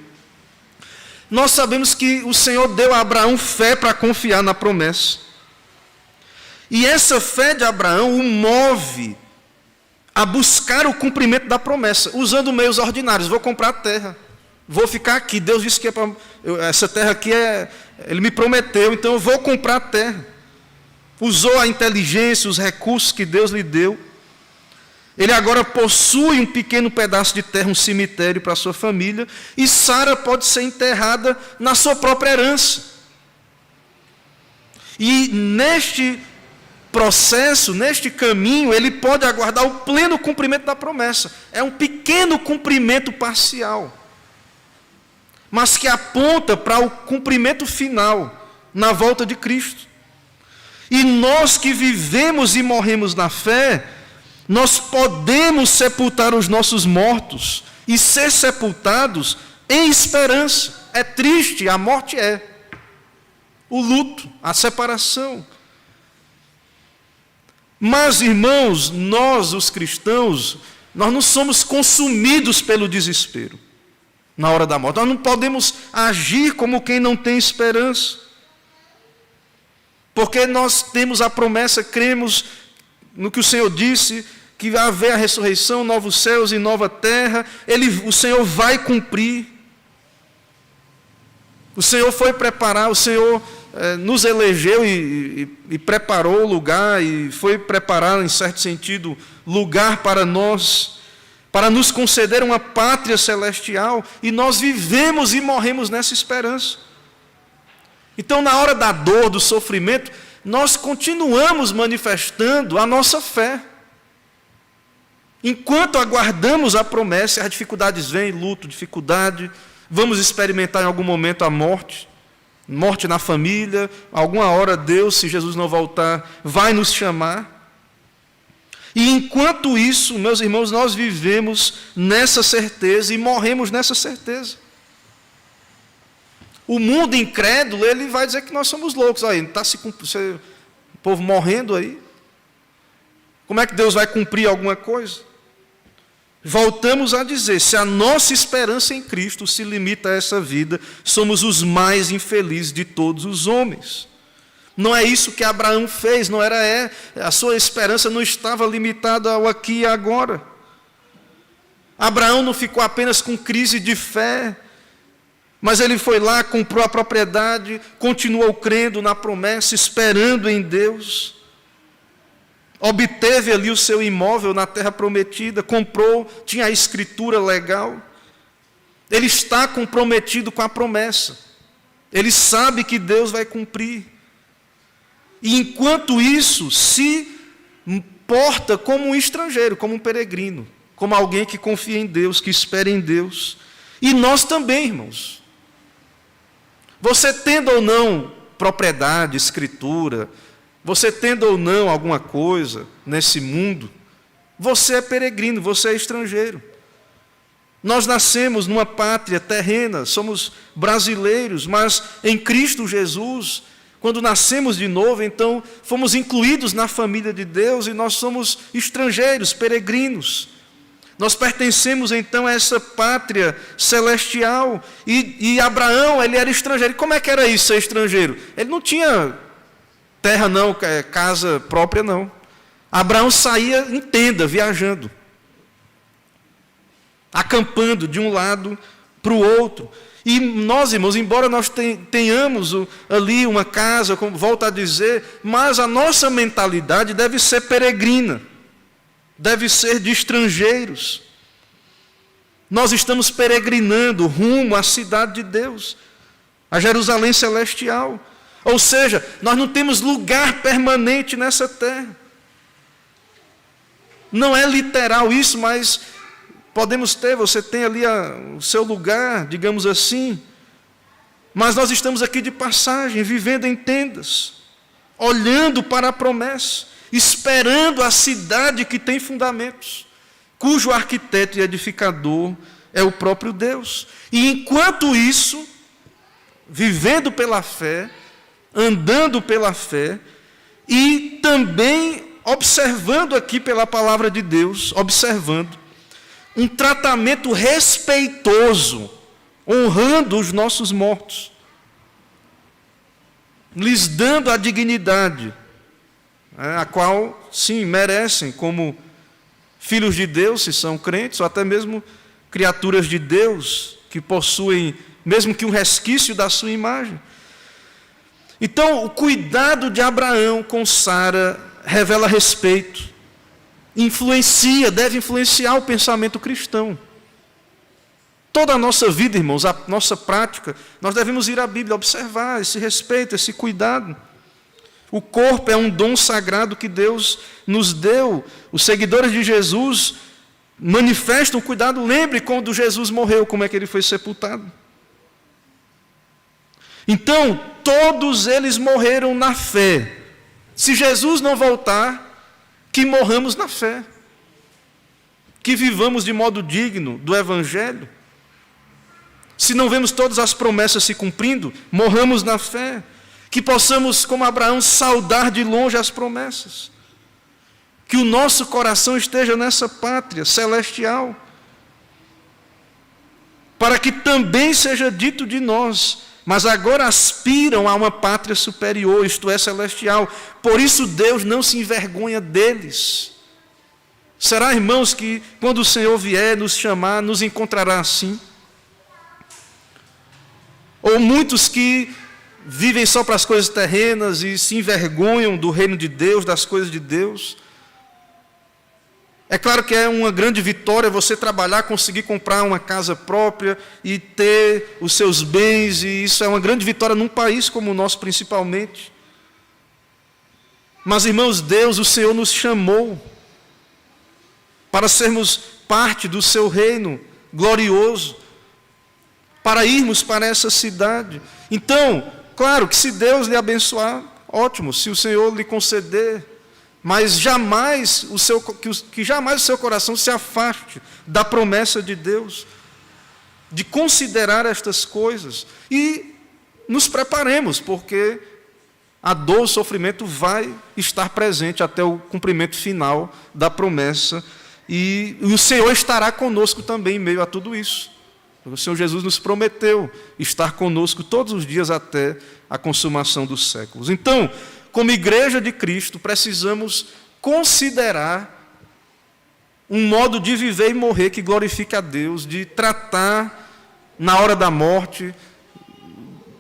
Nós sabemos que o Senhor deu a Abraão fé para confiar na promessa. E essa fé de Abraão o move a buscar o cumprimento da promessa, usando meios ordinários. Vou comprar terra, vou ficar aqui. Deus disse que essa terra aqui Ele me prometeu, então eu vou comprar a terra. Usou a inteligência, os recursos que Deus lhe deu. Ele agora possui um pequeno pedaço de terra, um cemitério para a sua família, e Sara pode ser enterrada na sua própria herança. E neste processo, neste caminho, ele pode aguardar o pleno cumprimento da promessa. É um pequeno cumprimento parcial, mas que aponta para o cumprimento final, na volta de Cristo. E nós que vivemos e morremos na fé, nós podemos sepultar os nossos mortos e ser sepultados em esperança. É triste, a morte é. O luto, a separação. Mas, irmãos, nós, os cristãos, nós não somos consumidos pelo desespero na hora da morte. Nós não podemos agir como quem não tem esperança. Porque nós temos a promessa, cremos no que o Senhor disse, que vai haver a ressurreição, novos céus e nova terra. O Senhor vai cumprir. O Senhor foi preparar, o Senhor nos elegeu e preparou o lugar, e foi preparar, em certo sentido, lugar para nós, para nos conceder uma pátria celestial, e nós vivemos e morremos nessa esperança. Então, na hora da dor, do sofrimento, nós continuamos manifestando a nossa fé. Enquanto aguardamos a promessa, as dificuldades vêm, luto, dificuldade, vamos experimentar em algum momento a morte na família, alguma hora Deus, se Jesus não voltar, vai nos chamar. E enquanto isso, meus irmãos, nós vivemos nessa certeza e morremos nessa certeza. O mundo incrédulo, ele vai dizer que nós somos loucos. Aí, está o povo morrendo aí. Como é que Deus vai cumprir alguma coisa? Voltamos a dizer, se a nossa esperança em Cristo se limita a essa vida, somos os mais infelizes de todos os homens. Não é isso que Abraão fez, a sua esperança não estava limitada ao aqui e agora. Abraão não ficou apenas com crise de fé, mas ele foi lá, comprou a propriedade, continuou crendo na promessa, esperando em Deus. Obteve ali o seu imóvel na terra prometida, comprou, tinha a escritura legal. Ele está comprometido com a promessa. Ele sabe que Deus vai cumprir. E enquanto isso, se porta como um estrangeiro, como um peregrino. como alguém que confia em Deus, que espera em Deus. E nós também, irmãos. Você tendo ou não propriedade, escritura, você tendo ou não alguma coisa nesse mundo, você é peregrino, você é estrangeiro. Nós nascemos numa pátria terrena, somos brasileiros, mas em Cristo Jesus, quando nascemos de novo, então fomos incluídos na família de Deus e nós somos estrangeiros, peregrinos. Nós pertencemos então a essa pátria celestial. E Abraão, ele era estrangeiro. E como é que era isso, ser estrangeiro? Ele não tinha terra não, casa própria não. Abraão saía em tenda, viajando, acampando de um lado para o outro. E nós, irmãos, embora nós tenhamos ali uma casa, como volto a dizer, mas a nossa mentalidade deve ser peregrina, deve ser de estrangeiros. Nós estamos peregrinando rumo à cidade de Deus, a Jerusalém celestial. Ou seja, nós não temos lugar permanente nessa terra. Não é literal isso, mas podemos ter, você tem ali o seu lugar, digamos assim. Mas nós estamos aqui de passagem, vivendo em tendas, olhando para a promessa, esperando a cidade que tem fundamentos, cujo arquiteto e edificador é o próprio Deus. E enquanto isso, vivendo pela fé, andando pela fé, e também observando aqui pela palavra de Deus, observando um tratamento respeitoso, honrando os nossos mortos, lhes dando a dignidade, a qual, sim, merecem como filhos de Deus, se são crentes, ou até mesmo criaturas de Deus, que possuem, mesmo que um resquício da sua imagem. Então, o cuidado de Abraão com Sara revela respeito, deve influenciar o pensamento cristão. Toda a nossa vida, irmãos, a nossa prática, nós devemos ir à Bíblia, observar esse respeito, esse cuidado. O corpo é um dom sagrado que Deus nos deu. Os seguidores de Jesus manifestam cuidado. Lembre quando Jesus morreu, como é que ele foi sepultado. Então, todos eles morreram na fé. Se Jesus não voltar, que morramos na fé. Que vivamos de modo digno do Evangelho. Se não vemos todas as promessas se cumprindo, morramos na fé. Que possamos, como Abraão, saudar de longe as promessas. Que o nosso coração esteja nessa pátria celestial. Para que também seja dito de nós, mas agora aspiram a uma pátria superior, isto é, celestial. Por isso Deus não se envergonha deles. Será, irmãos, que quando o Senhor vier nos chamar, nos encontrará assim? Ou muitos que vivem só para as coisas terrenas e se envergonham do reino de Deus, das coisas de Deus? É claro que é uma grande vitória você trabalhar, conseguir comprar uma casa própria e ter os seus bens, e isso é uma grande vitória num país como o nosso principalmente. Mas, irmãos, Deus, o Senhor nos chamou para sermos parte do seu reino glorioso, para irmos para essa cidade. Então, claro que se Deus lhe abençoar, ótimo, se o Senhor lhe conceder, mas jamais jamais o seu coração se afaste da promessa de Deus, de considerar estas coisas, e nos preparemos, porque a dor, o sofrimento vai estar presente até o cumprimento final da promessa, e o Senhor estará conosco também em meio a tudo isso. O Senhor Jesus nos prometeu estar conosco todos os dias até a consumação dos séculos. Então, como igreja de Cristo, precisamos considerar um modo de viver e morrer que glorifique a Deus, de tratar na hora da morte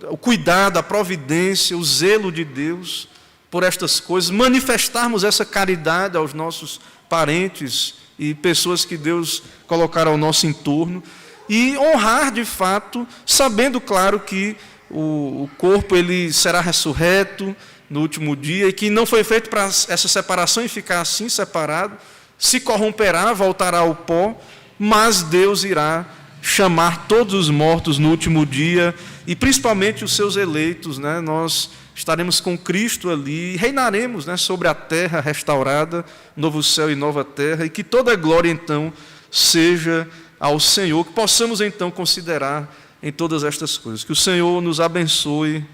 o cuidado, a providência, o zelo de Deus por estas coisas, manifestarmos essa caridade aos nossos parentes e pessoas que Deus colocar ao nosso entorno, e honrar de fato, sabendo, claro, que o corpo ele será ressurreto no último dia, e que não foi feito para essa separação e ficar assim separado, se corromperá, voltará ao pó, mas Deus irá chamar todos os mortos no último dia, e principalmente os seus eleitos, né? Nós estaremos com Cristo ali, e reinaremos, né, sobre a terra restaurada, novo céu e nova terra, e que toda a glória então seja ao Senhor, que possamos então considerar em todas estas coisas. Que o Senhor nos abençoe.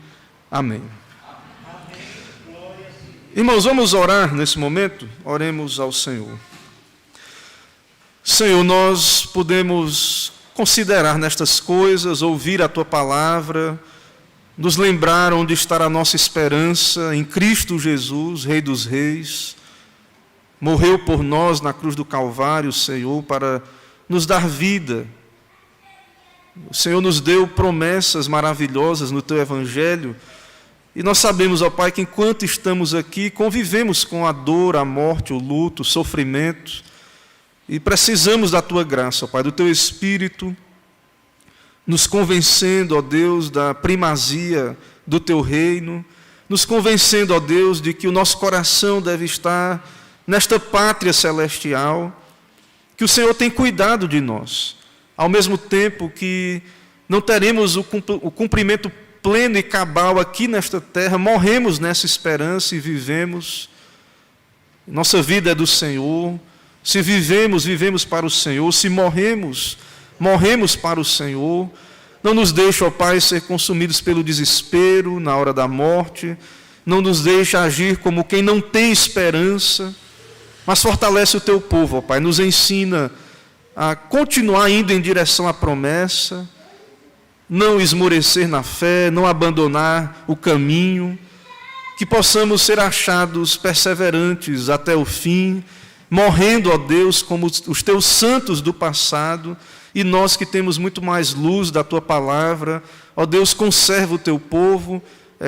Amém. Irmãos, vamos orar nesse momento? Oremos ao Senhor. Senhor, nós podemos considerar nestas coisas, ouvir a Tua palavra, nos lembrar onde está a nossa esperança, em Cristo Jesus, Rei dos Reis. Morreu por nós na cruz do Calvário, Senhor, para nos dar vida. O Senhor nos deu promessas maravilhosas no Teu Evangelho, e nós sabemos, ó Pai, que enquanto estamos aqui, convivemos com a dor, a morte, o luto, o sofrimento, e precisamos da Tua graça, ó Pai, do Teu Espírito, nos convencendo, ó Deus, da primazia do Teu reino, nos convencendo, ó Deus, de que o nosso coração deve estar nesta pátria celestial, que o Senhor tem cuidado de nós, ao mesmo tempo que não teremos o cumprimento pleno e cabal aqui nesta terra, morremos nessa esperança e vivemos. Nossa vida é do Senhor. Se vivemos, vivemos para o Senhor. Se morremos, morremos para o Senhor. Não nos deixa, ó Pai, ser consumidos pelo desespero na hora da morte. Não nos deixa agir como quem não tem esperança. Mas fortalece o Teu povo, ó Pai. Nos ensina a continuar indo em direção à promessa, não esmorecer na fé, não abandonar o caminho, que possamos ser achados perseverantes até o fim, morrendo, ó Deus, como os Teus santos do passado, e nós que temos muito mais luz da Tua palavra, ó Deus, conserva o Teu povo,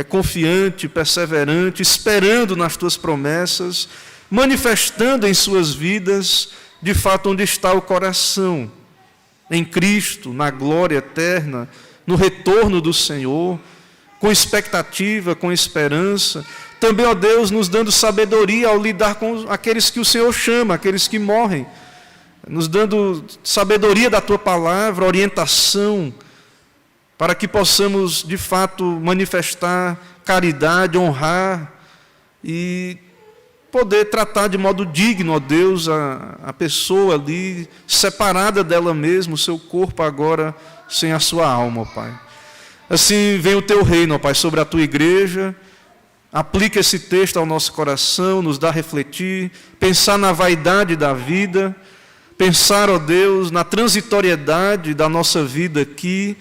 confiante, perseverante, esperando nas Tuas promessas, manifestando em suas vidas, de fato, onde está o coração, em Cristo, na glória eterna, no retorno do Senhor, com expectativa, com esperança. Também, ó Deus, nos dando sabedoria ao lidar com aqueles que o Senhor chama, aqueles que morrem, nos dando sabedoria da Tua palavra, orientação, para que possamos, de fato, manifestar caridade, honrar e poder tratar de modo digno, ó Deus, a pessoa ali, separada dela mesma, o seu corpo agora sem a sua alma, ó Pai. Assim vem o Teu reino, ó Pai, sobre a Tua igreja. Aplica esse texto ao nosso coração, nos dá a refletir, pensar na vaidade da vida, pensar, ó Deus, na transitoriedade da nossa vida aqui,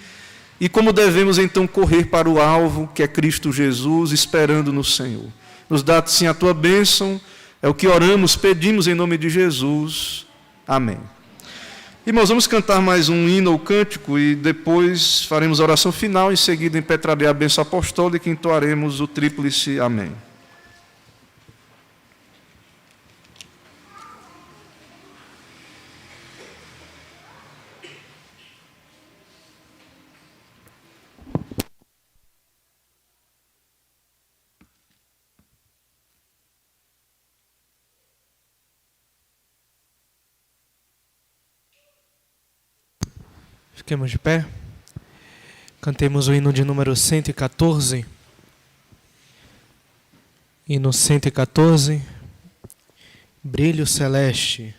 e como devemos então correr para o alvo, que é Cristo Jesus, esperando no Senhor. Nos dá, sim, a Tua bênção, é o que oramos, pedimos em nome de Jesus. Amém. Irmãos, vamos cantar mais um hino ou cântico e depois faremos a oração final, em seguida impetrarei a bênção apostólica e entoaremos o tríplice Amém. Fiquemos de pé. Cantemos o hino de número 114. Hino 114. Brilho celeste.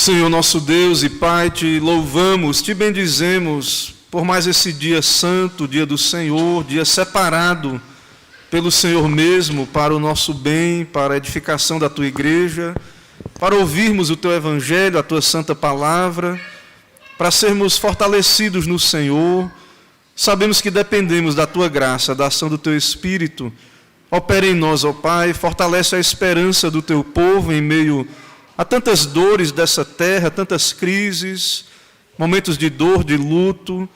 Senhor nosso Deus e Pai, te louvamos, te bendizemos por mais esse dia santo, dia do Senhor, dia separado pelo Senhor mesmo para o nosso bem, para a edificação da tua igreja, para ouvirmos o teu evangelho, a tua santa palavra, para sermos fortalecidos no Senhor. Sabemos que dependemos da tua graça, da ação do teu Espírito. Opera em nós, ó Pai, fortalece a esperança do teu povo em meio a tantas dores dessa terra, tantas crises, momentos de dor, de luto.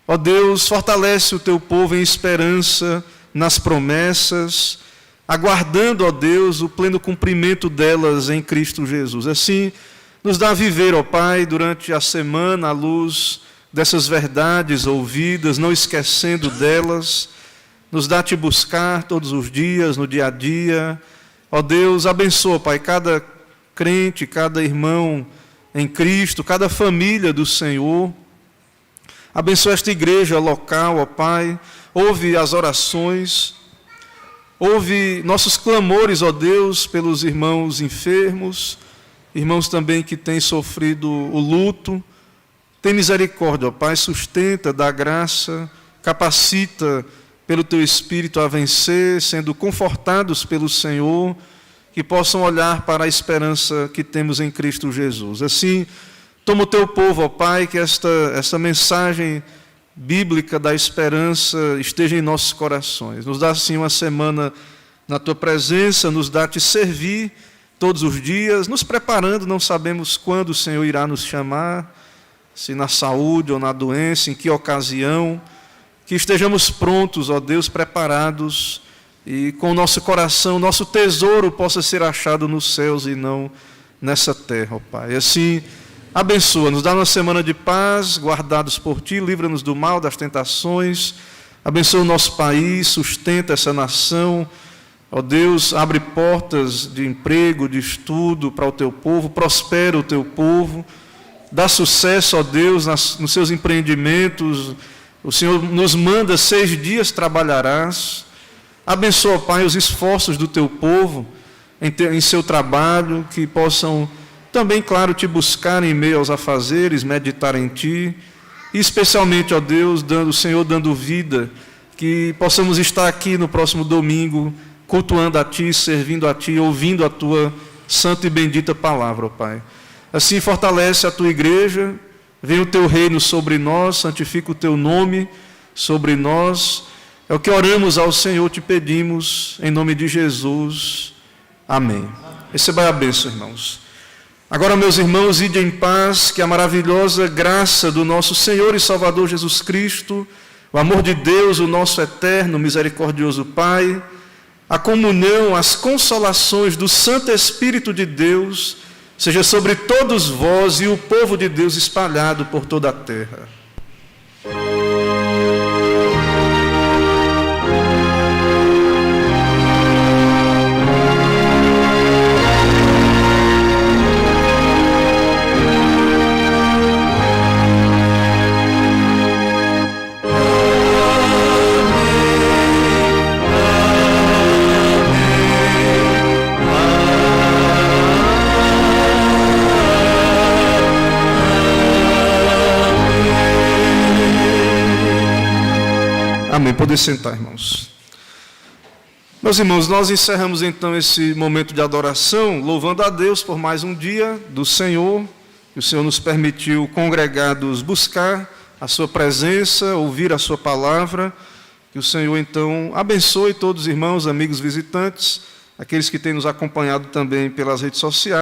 Ó Deus, fortalece o teu povo em esperança nas promessas, aguardando, ó Deus, o pleno cumprimento delas em Cristo Jesus. Assim, nos dá a viver, ó Pai, durante a semana, à luz dessas verdades ouvidas, não esquecendo delas. Nos dá a te buscar todos os dias, no dia a dia. Ó Deus, abençoa, Pai, cada crente, cada irmão em Cristo, cada família do Senhor. Abençoa esta igreja local, ó Pai. Ouve as orações, ouve nossos clamores, ó Deus, pelos irmãos enfermos, irmãos também que têm sofrido o luto. Tem misericórdia, ó Pai, sustenta, dá graça, capacita pelo Teu Espírito a vencer, sendo confortados pelo Senhor, que possam olhar para a esperança que temos em Cristo Jesus. Assim, toma o Teu povo, ó Pai, que esta mensagem bíblica da esperança esteja em nossos corações. Nos dá, assim, uma semana na Tua presença, nos dá Te servir todos os dias, nos preparando, não sabemos quando o Senhor irá nos chamar, se na saúde ou na doença, em que ocasião, que estejamos prontos, ó Deus, preparados, e com o nosso coração, nosso tesouro possa ser achado nos céus e não nessa terra, ó Pai. Assim, abençoa, nos dá uma semana de paz, guardados por Ti, livra-nos do mal, das tentações, abençoa o nosso país, sustenta essa nação, ó Deus, abre portas de emprego, de estudo para o Teu povo, prospera o Teu povo, dá sucesso, ó Deus, nos seus empreendimentos. O Senhor nos manda 6 dias trabalharás. Abençoa, Pai, os esforços do Teu povo em seu trabalho, que possam também, claro, Te buscar em meio aos afazeres, meditar em Ti. E especialmente, ó Deus, o Senhor dando vida, que possamos estar aqui no próximo domingo, cultuando a Ti, servindo a Ti, ouvindo a Tua santa e bendita palavra, ó Pai. Assim, fortalece a Tua igreja, vem o Teu reino sobre nós, santifica o Teu nome sobre nós. É o que oramos ao Senhor, te pedimos, em nome de Jesus. Amém. Receba a bênção, irmãos. Agora, meus irmãos, ide em paz, que a maravilhosa graça do nosso Senhor e Salvador Jesus Cristo, o amor de Deus, o nosso eterno, misericordioso Pai, a comunhão, as consolações do Santo Espírito de Deus, seja sobre todos vós e o povo de Deus espalhado por toda a terra. Amém. Poder sentar, irmãos. Meus irmãos, nós encerramos então esse momento de adoração, louvando a Deus por mais um dia do Senhor, que o Senhor nos permitiu congregados buscar a sua presença, ouvir a sua palavra. Que o Senhor então abençoe todos os irmãos, amigos, visitantes, aqueles que têm nos acompanhado também pelas redes sociais.